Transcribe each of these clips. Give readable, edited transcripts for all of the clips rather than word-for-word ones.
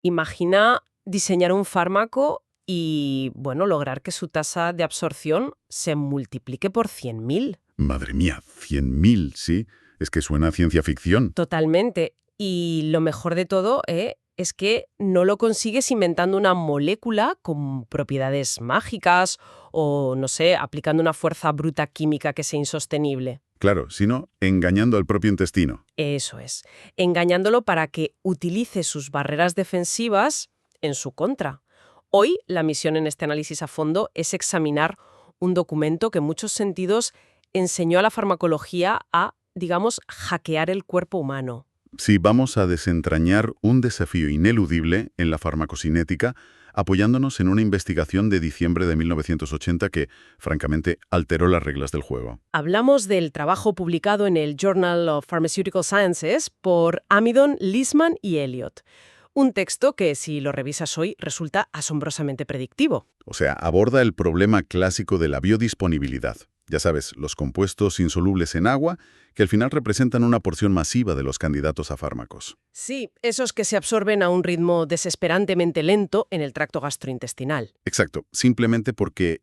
Imagina diseñar un fármaco y, bueno, lograr que su tasa de absorción se multiplique por 100.000. Madre mía, 100.000, ¿sí? Es que suena a ciencia ficción. Totalmente. Y lo mejor de todo, es que no lo consigues inventando una molécula con propiedades mágicas o, no sé, aplicando una fuerza bruta química que sea insostenible. Claro, sino engañando al propio intestino. Eso es, engañándolo para que utilice sus barreras defensivas en su contra. Hoy, la misión en este análisis a fondo es examinar un documento que en muchos sentidos enseñó a la farmacología a, digamos, hackear el cuerpo humano. Sí, vamos a desentrañar un desafío ineludible en la farmacocinética, apoyándonos en una investigación de diciembre de 1980 que, francamente, alteró las reglas del juego. Hablamos del trabajo publicado en el Journal of Pharmaceutical Sciences por Amidon, Lisman y Elliott. Un texto que, si lo revisas hoy, resulta asombrosamente predictivo. O sea, aborda el problema clásico de la biodisponibilidad. Ya sabes, los compuestos insolubles en agua, que al final representan una porción masiva de los candidatos a fármacos. Sí, esos que se absorben a un ritmo desesperantemente lento en el tracto gastrointestinal. Exacto, simplemente porque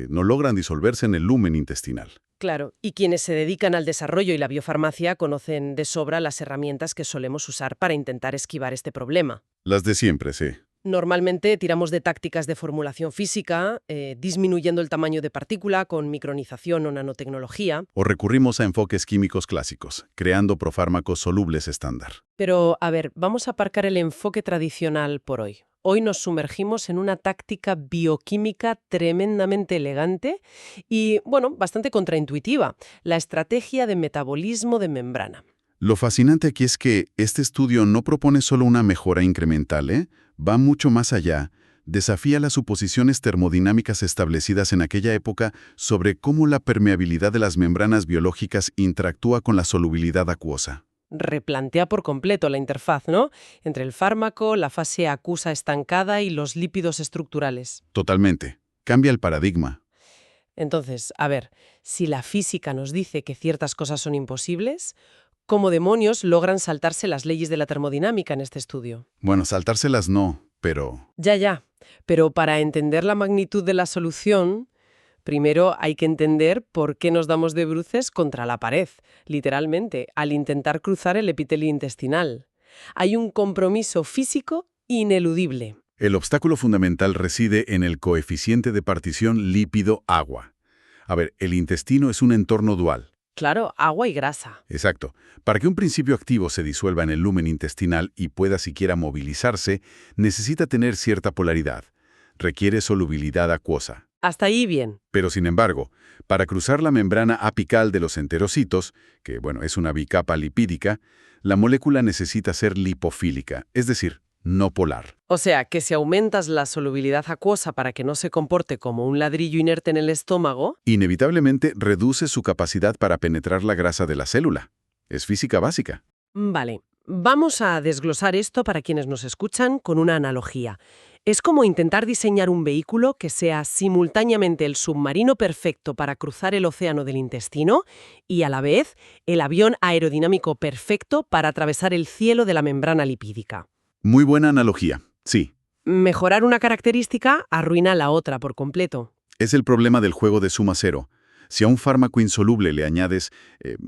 no logran disolverse en el lumen intestinal. Claro, y quienes se dedican al desarrollo y la biofarmacia conocen de sobra las herramientas que solemos usar para intentar esquivar este problema. Las de siempre, sí. Normalmente tiramos de tácticas de formulación física, disminuyendo el tamaño de partícula con micronización o nanotecnología. O recurrimos a enfoques químicos clásicos, creando profármacos solubles estándar. Pero, a ver, vamos a aparcar el enfoque tradicional por hoy. Hoy nos sumergimos en una táctica bioquímica tremendamente elegante y, bueno, bastante contraintuitiva, la estrategia de metabolismo de membrana. Lo fascinante aquí es que este estudio no propone solo una mejora incremental, va mucho más allá. Desafía las suposiciones termodinámicas establecidas en aquella época sobre cómo la permeabilidad de las membranas biológicas interactúa con la solubilidad acuosa. Replantea por completo la interfaz, ¿no? Entre el fármaco, la fase acuosa estancada y los lípidos estructurales. Totalmente. Cambia el paradigma. Entonces, a ver, si la física nos dice que ciertas cosas son imposibles, ¿cómo demonios logran saltarse las leyes de la termodinámica en este estudio? Bueno, saltárselas no, pero... Ya. Pero para entender la magnitud de la solución, primero hay que entender por qué nos damos de bruces contra la pared, literalmente, al intentar cruzar el epitelio intestinal. Hay un compromiso físico ineludible. El obstáculo fundamental reside en el coeficiente de partición lípido-agua. A ver, el intestino es un entorno dual. Claro, agua y grasa. Exacto. Para que un principio activo se disuelva en el lumen intestinal y pueda siquiera movilizarse, necesita tener cierta polaridad. Requiere solubilidad acuosa. Hasta ahí bien. Pero sin embargo, para cruzar la membrana apical de los enterocitos, que es una bicapa lipídica, la molécula necesita ser lipofílica, es decir, no polar. O sea, que si aumentas la solubilidad acuosa para que no se comporte como un ladrillo inerte en el estómago... Inevitablemente reduce su capacidad para penetrar la grasa de la célula. Es física básica. Vale, vamos a desglosar esto para quienes nos escuchan con una analogía. Es como intentar diseñar un vehículo que sea simultáneamente el submarino perfecto para cruzar el océano del intestino y, a la vez, el avión aerodinámico perfecto para atravesar el cielo de la membrana lipídica. Muy buena analogía, sí. Mejorar una característica arruina la otra por completo. Es el problema del juego de suma cero. Si a un fármaco insoluble le añades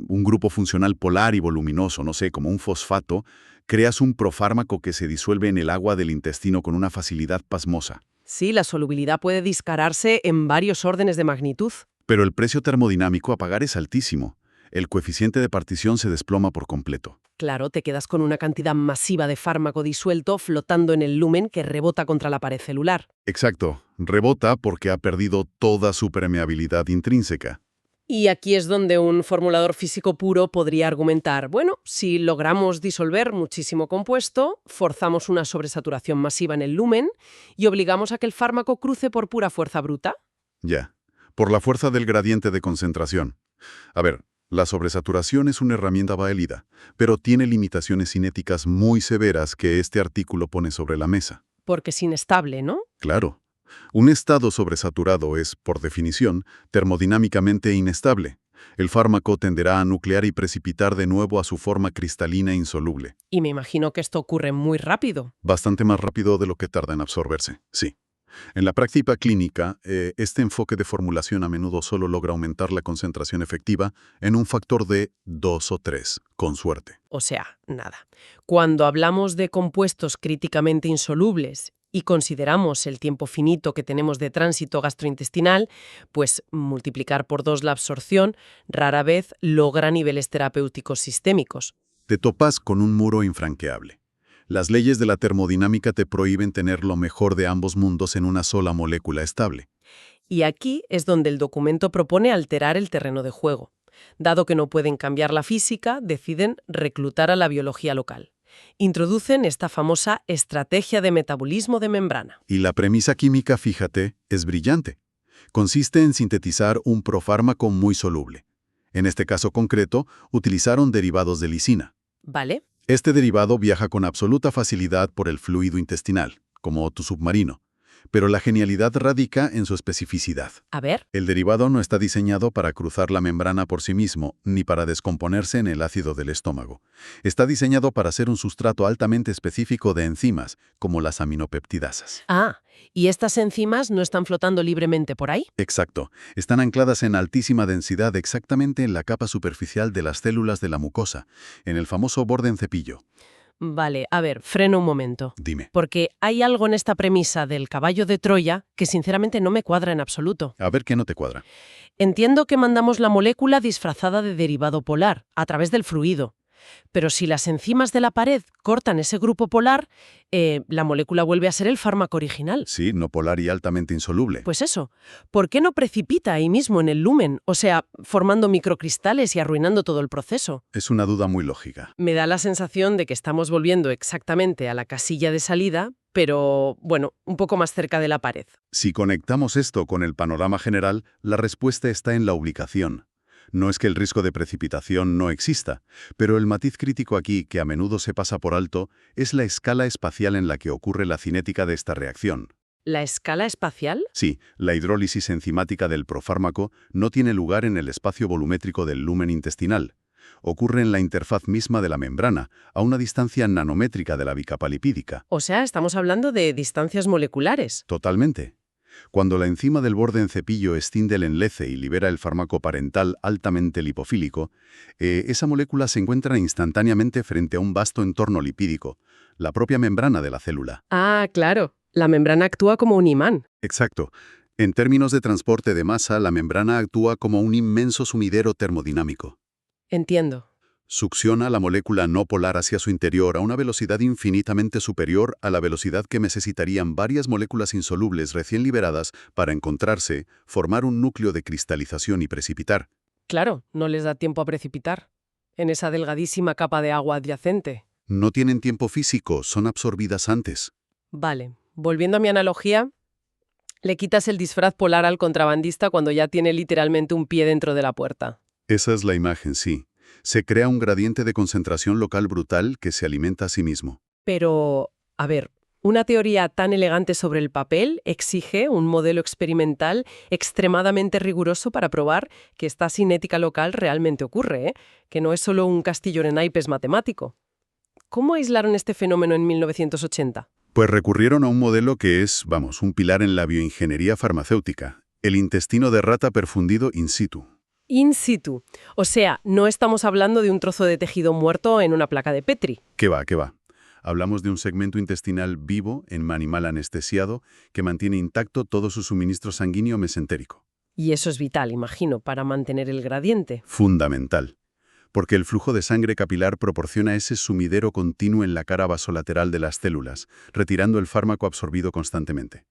un grupo funcional polar y voluminoso, no sé, como un fosfato, creas un profármaco que se disuelve en el agua del intestino con una facilidad pasmosa. Sí, la solubilidad puede dispararse en varios órdenes de magnitud. Pero el precio termodinámico a pagar es altísimo. El coeficiente de partición se desploma por completo. Claro, te quedas con una cantidad masiva de fármaco disuelto flotando en el lumen que rebota contra la pared celular. Exacto. Rebota porque ha perdido toda su permeabilidad intrínseca. Y aquí es donde un formulador físico puro podría argumentar, bueno, si logramos disolver muchísimo compuesto, forzamos una sobresaturación masiva en el lumen y obligamos a que el fármaco cruce por pura fuerza bruta. Ya. Por la fuerza del gradiente de concentración. A ver, la sobresaturación es una herramienta válida, pero tiene limitaciones cinéticas muy severas que este artículo pone sobre la mesa. Porque es inestable, ¿no? Claro. Un estado sobresaturado es, por definición, termodinámicamente inestable. El fármaco tenderá a nuclear y precipitar de nuevo a su forma cristalina e insoluble. Y me imagino que esto ocurre muy rápido. Bastante más rápido de lo que tarda en absorberse, sí. En la práctica clínica, este enfoque de formulación a menudo solo logra aumentar la concentración efectiva en un factor de 2 o 3, con suerte. O sea, nada. Cuando hablamos de compuestos críticamente insolubles y consideramos el tiempo finito que tenemos de tránsito gastrointestinal, pues multiplicar por 2 la absorción rara vez logra niveles terapéuticos sistémicos. Te topas con un muro infranqueable. Las leyes de la termodinámica te prohíben tener lo mejor de ambos mundos en una sola molécula estable. Y aquí es donde el documento propone alterar el terreno de juego. Dado que no pueden cambiar la física, deciden reclutar a la biología local. Introducen esta famosa estrategia de metabolismo de membrana. Y la premisa química, fíjate, es brillante. Consiste en sintetizar un profármaco muy soluble. En este caso concreto, utilizaron derivados de lisina. ¿Vale? Este derivado viaja con absoluta facilidad por el fluido intestinal, como tu submarino. Pero la genialidad radica en su especificidad. A ver. El derivado no está diseñado para cruzar la membrana por sí mismo, ni para descomponerse en el ácido del estómago. Está diseñado para ser un sustrato altamente específico de enzimas, como las aminopeptidasas. Ah, ¿y estas enzimas no están flotando libremente por ahí? Exacto. Están ancladas en altísima densidad exactamente en la capa superficial de las células de la mucosa, en el famoso borde en cepillo. Vale, a ver, freno un momento. Dime. Porque hay algo en esta premisa del caballo de Troya que sinceramente no me cuadra en absoluto. A ver qué no te cuadra. Entiendo que mandamos la molécula disfrazada de derivado polar, a través del fluido. Pero si las enzimas de la pared cortan ese grupo polar, la molécula vuelve a ser el fármaco original. Sí, no polar y altamente insoluble. Pues eso, ¿por qué no precipita ahí mismo en el lumen? O sea, formando microcristales y arruinando todo el proceso. Es una duda muy lógica. Me da la sensación de que estamos volviendo exactamente a la casilla de salida, pero, bueno, un poco más cerca de la pared. Si conectamos esto con el panorama general, la respuesta está en la ubicación. No es que el riesgo de precipitación no exista, pero el matiz crítico aquí, que a menudo se pasa por alto, es la escala espacial en la que ocurre la cinética de esta reacción. ¿La escala espacial? Sí, la hidrólisis enzimática del profármaco no tiene lugar en el espacio volumétrico del lumen intestinal. Ocurre en la interfaz misma de la membrana, a una distancia nanométrica de la bicapa lipídica. O sea, estamos hablando de distancias moleculares. Totalmente. Cuando la enzima del borde en cepillo extiende el enlace y libera el fármaco parental altamente lipofílico, esa molécula se encuentra instantáneamente frente a un vasto entorno lipídico, la propia membrana de la célula. Ah, claro. La membrana actúa como un imán. Exacto. En términos de transporte de masa, la membrana actúa como un inmenso sumidero termodinámico. Entiendo. Succiona la molécula no polar hacia su interior a una velocidad infinitamente superior a la velocidad que necesitarían varias moléculas insolubles recién liberadas para encontrarse, formar un núcleo de cristalización y precipitar. Claro, no les da tiempo a precipitar. En esa delgadísima capa de agua adyacente. No tienen tiempo físico, son absorbidas antes. Vale, volviendo a mi analogía, le quitas el disfraz polar al contrabandista cuando ya tiene literalmente un pie dentro de la puerta. Esa es la imagen, sí. Se crea un gradiente de concentración local brutal que se alimenta a sí mismo. Pero, a ver, una teoría tan elegante sobre el papel exige un modelo experimental extremadamente riguroso para probar que esta cinética local realmente ocurre, que no es solo un castillo en naipes matemático. ¿Cómo aislaron este fenómeno en 1980? Pues recurrieron a un modelo que es, un pilar en la bioingeniería farmacéutica, el intestino de rata perfundido in situ. In situ. O sea, no estamos hablando de un trozo de tejido muerto en una placa de Petri. ¿Qué va, qué va? Hablamos de un segmento intestinal vivo en un animal anestesiado que mantiene intacto todo su suministro sanguíneo mesentérico. Y eso es vital, imagino, para mantener el gradiente. Fundamental. Porque el flujo de sangre capilar proporciona ese sumidero continuo en la cara vasolateral de las células, retirando el fármaco absorbido constantemente.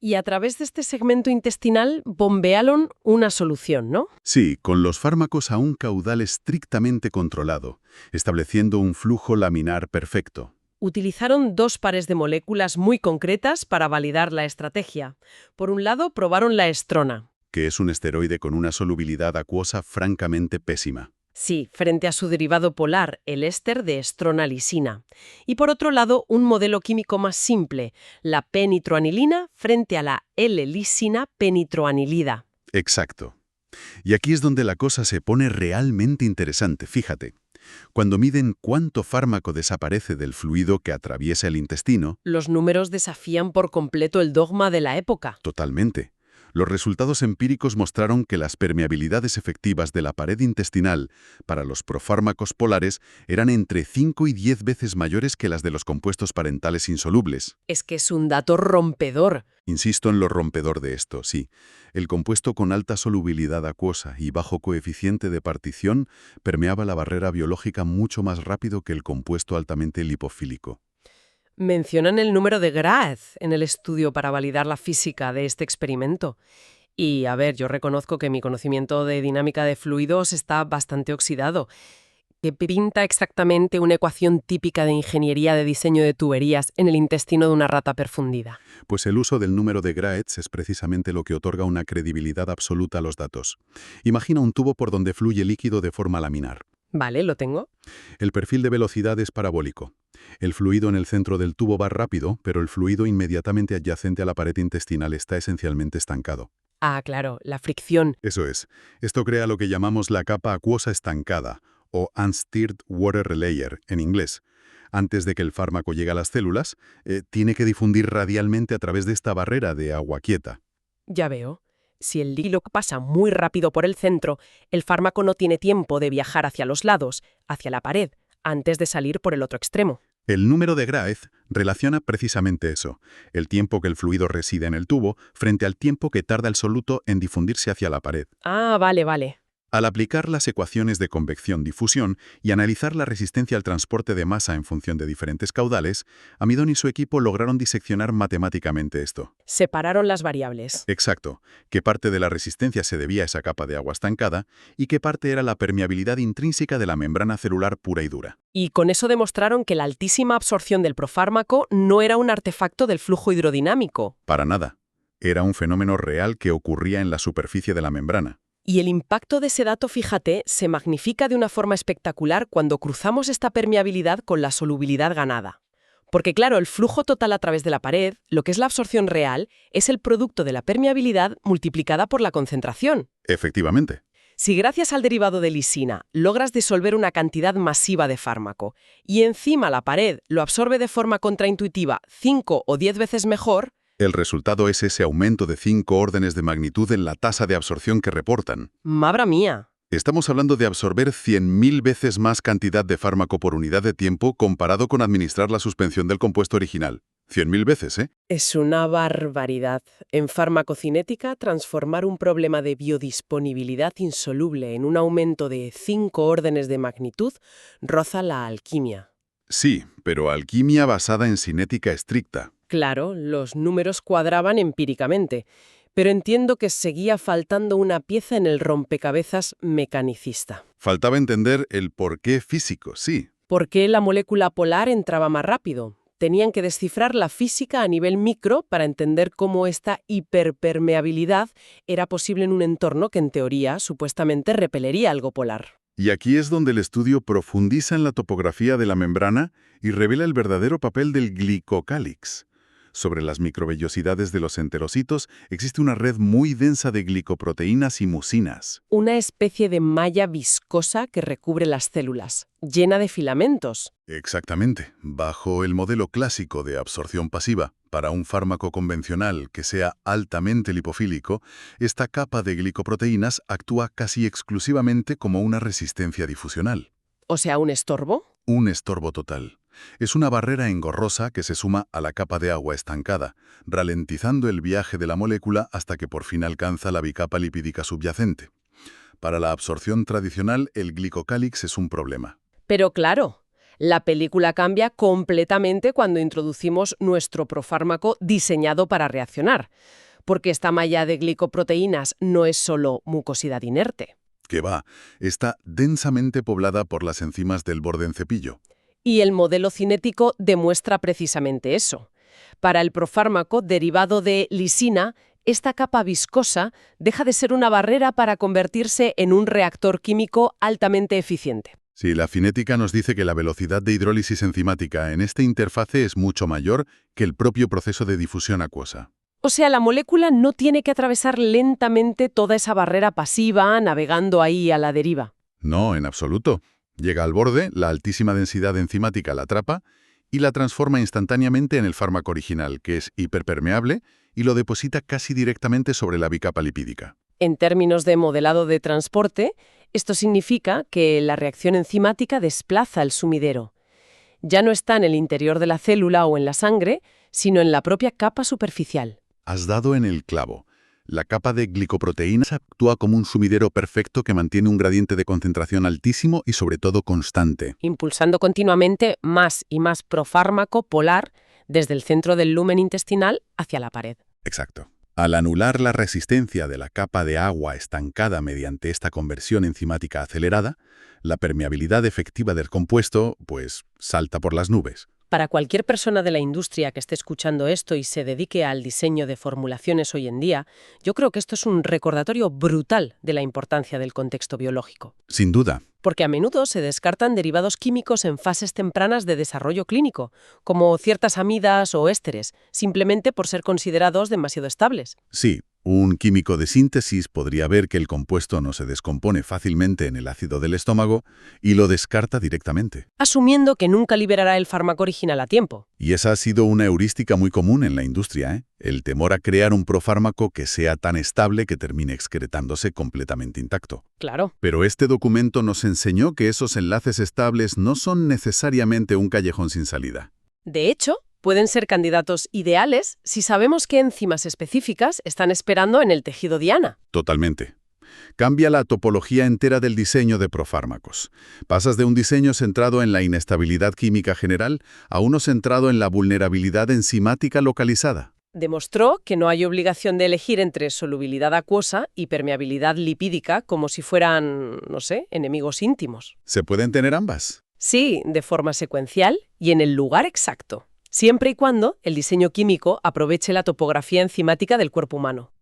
Y a través de este segmento intestinal bombearon una solución, ¿no? Sí, con los fármacos a un caudal estrictamente controlado, estableciendo un flujo laminar perfecto. Utilizaron 2 pares de moléculas muy concretas para validar la estrategia. Por un lado, probaron la estrona. Que es un esteroide con una solubilidad acuosa francamente pésima. Sí, frente a su derivado polar, el éster de estrona-lisina. Y por otro lado, un modelo químico más simple, la P-nitroanilina frente a la L-lisina P-nitroanilida. Exacto. Y aquí es donde la cosa se pone realmente interesante, fíjate. Cuando miden cuánto fármaco desaparece del fluido que atraviesa el intestino, Los números desafían por completo el dogma de la época. totalmente. Los resultados empíricos mostraron que las permeabilidades efectivas de la pared intestinal para los profármacos polares eran entre 5 y 10 veces mayores que las de los compuestos parentales insolubles. Es que es un dato rompedor. Insisto en lo rompedor de esto, sí. El compuesto con alta solubilidad acuosa y bajo coeficiente de partición permeaba la barrera biológica mucho más rápido que el compuesto altamente lipofílico. Mencionan el número de Graeth en el estudio para validar la física de este experimento. Y, a ver, yo reconozco que mi conocimiento de dinámica de fluidos está bastante oxidado. ¿Qué pinta exactamente una ecuación típica de ingeniería de diseño de tuberías en el intestino de una rata perfundida? Pues el uso del número de Graeth es precisamente lo que otorga una credibilidad absoluta a los datos. Imagina un tubo por donde fluye líquido de forma laminar. Vale, lo tengo. El perfil de velocidad es parabólico. El fluido en el centro del tubo va rápido, pero el fluido inmediatamente adyacente a la pared intestinal está esencialmente estancado. Ah, claro, la fricción. Eso es. Esto crea lo que llamamos la capa acuosa estancada, o unstirred water layer en inglés. Antes de que el fármaco llegue a las células, tiene que difundir radialmente a través de esta barrera de agua quieta. Ya veo. Si el líquido pasa muy rápido por el centro, el fármaco no tiene tiempo de viajar hacia los lados, hacia la pared, antes de salir por el otro extremo. El número de Graeth relaciona precisamente eso, el tiempo que el fluido reside en el tubo frente al tiempo que tarda el soluto en difundirse hacia la pared. Ah, vale. Al aplicar las ecuaciones de convección-difusión y analizar la resistencia al transporte de masa en función de diferentes caudales, Amidon y su equipo lograron diseccionar matemáticamente esto. Separaron las variables. Exacto, qué parte de la resistencia se debía a esa capa de agua estancada y qué parte era la permeabilidad intrínseca de la membrana celular pura y dura. Y con eso demostraron que la altísima absorción del profármaco no era un artefacto del flujo hidrodinámico. Para nada. Era un fenómeno real que ocurría en la superficie de la membrana. Y el impacto de ese dato, fíjate, se magnifica de una forma espectacular cuando cruzamos esta permeabilidad con la solubilidad ganada. Porque claro, el flujo total a través de la pared, lo que es la absorción real, es el producto de la permeabilidad multiplicada por la concentración. Efectivamente. Si gracias al derivado de lisina logras disolver una cantidad masiva de fármaco y encima la pared lo absorbe de forma contraintuitiva 5 o 10 veces mejor, el resultado es ese aumento de 5 órdenes de magnitud en la tasa de absorción que reportan. ¡Madre mía! Estamos hablando de absorber 100.000 veces más cantidad de fármaco por unidad de tiempo comparado con administrar la suspensión del compuesto original. 100.000 veces, ¿eh? Es una barbaridad. En farmacocinética, transformar un problema de biodisponibilidad insoluble en un aumento de 5 órdenes de magnitud roza la alquimia. Sí, pero alquimia basada en cinética estricta. Claro, los números cuadraban empíricamente, pero entiendo que seguía faltando una pieza en el rompecabezas mecanicista. Faltaba entender el porqué físico, sí. ¿Por qué la molécula polar entraba más rápido? Tenían que descifrar la física a nivel micro para entender cómo esta hiperpermeabilidad era posible en un entorno que en teoría supuestamente repelería algo polar. Y aquí es donde el estudio profundiza en la topografía de la membrana y revela el verdadero papel del glicocálix. Sobre las microvellosidades de los enterocitos existe una red muy densa de glicoproteínas y mucinas. Una especie de malla viscosa que recubre las células, llena de filamentos. Exactamente. Bajo el modelo clásico de absorción pasiva, para un fármaco convencional que sea altamente lipofílico, esta capa de glicoproteínas actúa casi exclusivamente como una resistencia difusional. O sea, ¿un estorbo? Un estorbo total. Es una barrera engorrosa que se suma a la capa de agua estancada, ralentizando el viaje de la molécula hasta que por fin alcanza la bicapa lipídica subyacente. Para la absorción tradicional, el glicocálix es un problema. Pero claro, la película cambia completamente cuando introducimos nuestro profármaco diseñado para reaccionar, porque esta malla de glicoproteínas no es solo mucosidad inerte. Que va, está densamente poblada por las enzimas del borde en cepillo. Y el modelo cinético demuestra precisamente eso. Para el profármaco derivado de lisina, esta capa viscosa deja de ser una barrera para convertirse en un reactor químico altamente eficiente. Sí, la cinética nos dice que la velocidad de hidrólisis enzimática en esta interfase es mucho mayor que el propio proceso de difusión acuosa. O sea, la molécula no tiene que atravesar lentamente toda esa barrera pasiva navegando ahí a la deriva. No, en absoluto. Llega al borde, la altísima densidad enzimática la atrapa y la transforma instantáneamente en el fármaco original, que es hiperpermeable, y lo deposita casi directamente sobre la bicapa lipídica. En términos de modelado de transporte, esto significa que la reacción enzimática desplaza el sumidero. Ya no está en el interior de la célula o en la sangre, sino en la propia capa superficial. Has dado en el clavo. La capa de glicoproteínas actúa como un sumidero perfecto que mantiene un gradiente de concentración altísimo y sobre todo constante. Impulsando continuamente más y más profármaco polar desde el centro del lumen intestinal hacia la pared. Exacto. Al anular la resistencia de la capa de agua estancada mediante esta conversión enzimática acelerada, la permeabilidad efectiva del compuesto, pues, salta por las nubes. Para cualquier persona de la industria que esté escuchando esto y se dedique al diseño de formulaciones hoy en día, yo creo que esto es un recordatorio brutal de la importancia del contexto biológico. Sin duda. Porque a menudo se descartan derivados químicos en fases tempranas de desarrollo clínico, como ciertas amidas o ésteres, simplemente por ser considerados demasiado estables. Sí, un químico de síntesis podría ver que el compuesto no se descompone fácilmente en el ácido del estómago y lo descarta directamente. Asumiendo que nunca liberará el fármaco original a tiempo. Y esa ha sido una heurística muy común en la industria, ¿eh? El temor a crear un profármaco que sea tan estable que termine excretándose completamente intacto. Claro. Pero este documento nos enseñó que esos enlaces estables no son necesariamente un callejón sin salida. De hecho, pueden ser candidatos ideales si sabemos qué enzimas específicas están esperando en el tejido diana. Totalmente. Cambia la topología entera del diseño de profármacos. Pasas de un diseño centrado en la inestabilidad química general a uno centrado en la vulnerabilidad enzimática localizada. Demostró que no hay obligación de elegir entre solubilidad acuosa y permeabilidad lipídica como si fueran, no sé, enemigos íntimos. ¿Se pueden tener ambas? Sí, de forma secuencial y en el lugar exacto, siempre y cuando el diseño químico aproveche la topografía enzimática del cuerpo humano.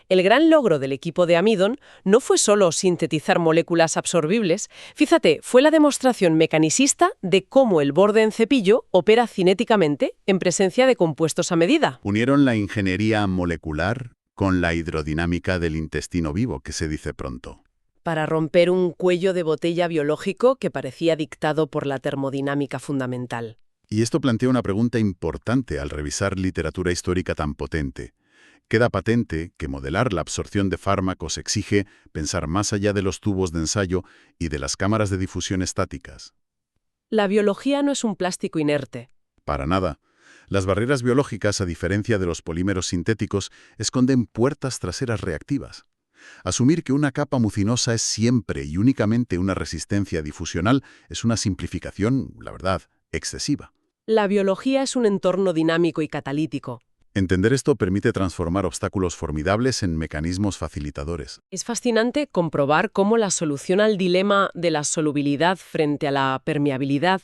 El gran logro del equipo de Amidon no fue solo sintetizar moléculas absorbibles, fíjate, fue la demostración mecanicista de cómo el borde en cepillo opera cinéticamente en presencia de compuestos a medida. Unieron la ingeniería molecular con la hidrodinámica del intestino vivo, que se dice pronto. Para romper un cuello de botella biológico que parecía dictado por la termodinámica fundamental. Y esto plantea una pregunta importante al revisar literatura histórica tan potente. Queda patente que modelar la absorción de fármacos exige pensar más allá de los tubos de ensayo y de las cámaras de difusión estáticas. La biología no es un plástico inerte. Para nada. Las barreras biológicas, a diferencia de los polímeros sintéticos, esconden puertas traseras reactivas. Asumir que una capa mucinosa es siempre y únicamente una resistencia difusional es una simplificación, la verdad, excesiva. La biología es un entorno dinámico y catalítico. Entender esto permite transformar obstáculos formidables en mecanismos facilitadores. Es fascinante comprobar cómo la solución al dilema de la solubilidad frente a la permeabilidad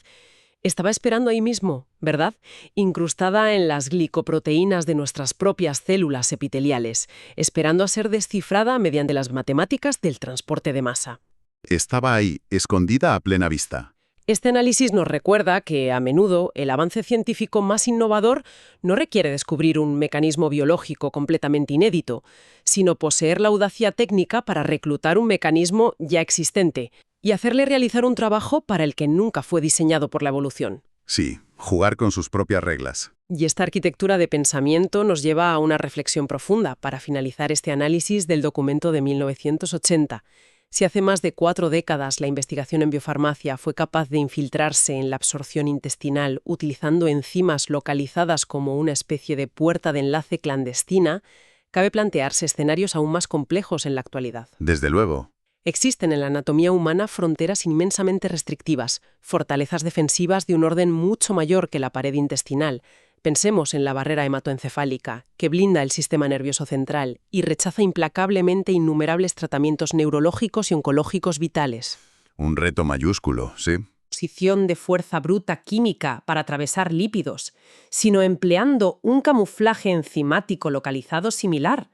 estaba esperando ahí mismo, ¿verdad? Incrustada en las glicoproteínas de nuestras propias células epiteliales, esperando a ser descifrada mediante las matemáticas del transporte de masa. Estaba ahí, escondida a plena vista. Este análisis nos recuerda que, a menudo, el avance científico más innovador no requiere descubrir un mecanismo biológico completamente inédito, sino poseer la audacia técnica para reclutar un mecanismo ya existente y hacerle realizar un trabajo para el que nunca fue diseñado por la evolución. Sí, jugar con sus propias reglas. Y esta arquitectura de pensamiento nos lleva a una reflexión profunda para finalizar este análisis del documento de 1980. Si hace más de 4 décadas la investigación en biofarmacia fue capaz de infiltrarse en la absorción intestinal utilizando enzimas localizadas como una especie de puerta de enlace clandestina, cabe plantearse escenarios aún más complejos en la actualidad. Desde luego. Existen en la anatomía humana fronteras inmensamente restrictivas, fortalezas defensivas de un orden mucho mayor que la pared intestinal. Pensemos en la barrera hematoencefálica, que blinda el sistema nervioso central y rechaza implacablemente innumerables tratamientos neurológicos y oncológicos vitales. Un reto mayúsculo, sí. Posición de fuerza bruta química para atravesar lípidos, sino empleando un camuflaje enzimático localizado similar,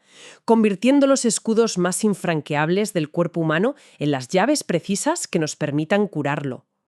convirtiendo los escudos más infranqueables del cuerpo humano en las llaves precisas que nos permitan curarlo.